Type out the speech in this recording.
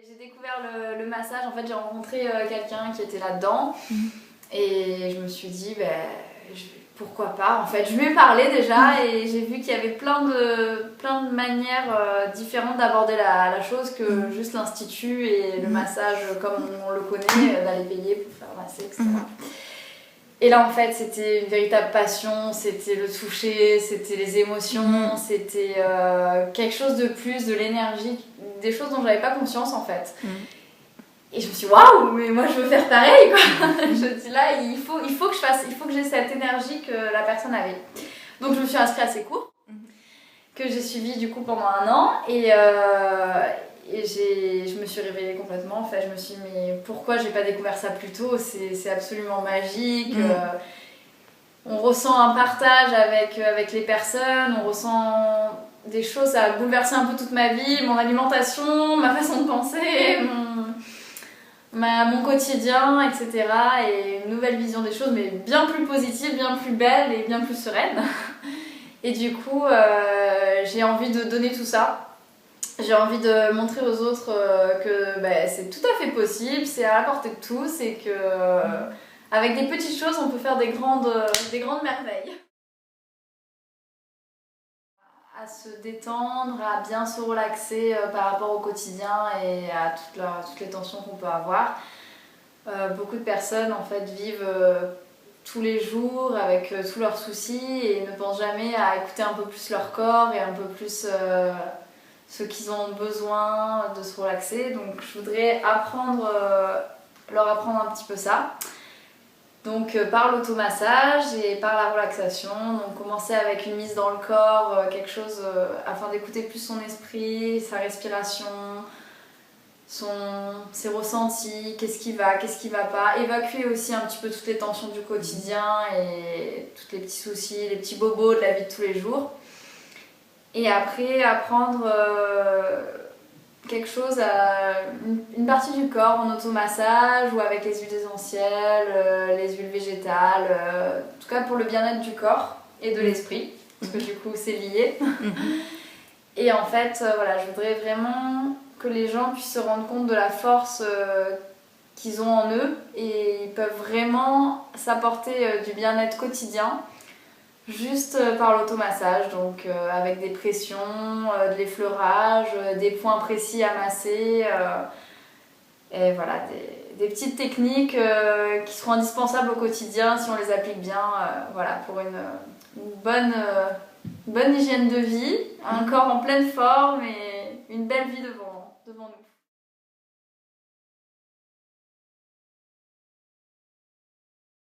J'ai découvert le massage, en fait j'ai rencontré quelqu'un qui était là-dedans et je me suis dit pourquoi pas, en fait je lui ai parlé déjà et j'ai vu qu'il y avait plein de manières différentes d'aborder la chose que juste l'institut et le massage comme on le connaît, d'aller payer pour faire masser, etc. Et là en fait c'était une véritable passion, c'était le toucher, c'était les émotions, c'était quelque chose de plus, de l'énergie, des choses dont j'avais pas conscience en fait. Et je me suis dit waouh, mais moi je veux faire pareil quoi. Je me dis là il faut que j'ai cette énergie que la personne avait. Donc je me suis inscrite à ces cours que j'ai suivis du coup pendant 1 an et je me suis réveillée complètement. En fait, je me suis dit mais pourquoi j'ai pas découvert ça plus tôt, c'est absolument magique. On ressent un partage avec les personnes, on ressent des choses, ça a bouleversé un peu toute ma vie, mon alimentation, ma façon de penser, mon quotidien, etc. Et une nouvelle vision des choses, mais bien plus positive, bien plus belle et bien plus sereine. Et du coup, j'ai envie de donner tout ça. J'ai envie de montrer aux autres que c'est tout à fait possible, c'est à la portée de tous et que avec des petites choses, on peut faire des grandes merveilles. À se détendre, à bien se relaxer par rapport au quotidien et à toutes les tensions qu'on peut avoir. Beaucoup de personnes en fait vivent tous les jours avec tous leurs soucis et ne pensent jamais à écouter un peu plus leur corps et un peu plus ce qu'ils ont besoin de se relaxer. Donc je voudrais leur apprendre un petit peu ça. Donc par l'automassage et par la relaxation, donc commencer avec une mise dans le corps, quelque chose afin d'écouter plus son esprit, sa respiration, ses ressentis, qu'est-ce qui va pas, évacuer aussi un petit peu toutes les tensions du quotidien et tous les petits soucis, les petits bobos de la vie de tous les jours. Et après apprendre quelque chose une partie du corps en automassage ou avec les huiles essentielles, les huiles végétales, en tout cas pour le bien-être du corps et de l'esprit, parce que du coup c'est lié. Et en fait, voilà, je voudrais vraiment que les gens puissent se rendre compte de la force qu'ils ont en eux et ils peuvent vraiment s'apporter du bien-être quotidien juste par l'automassage, donc avec des pressions, de l'effleurage, des points précis à masser et voilà, des petites techniques qui seront indispensables au quotidien si on les applique bien, voilà, pour une bonne hygiène de vie, un corps en pleine forme et une belle vie devant nous.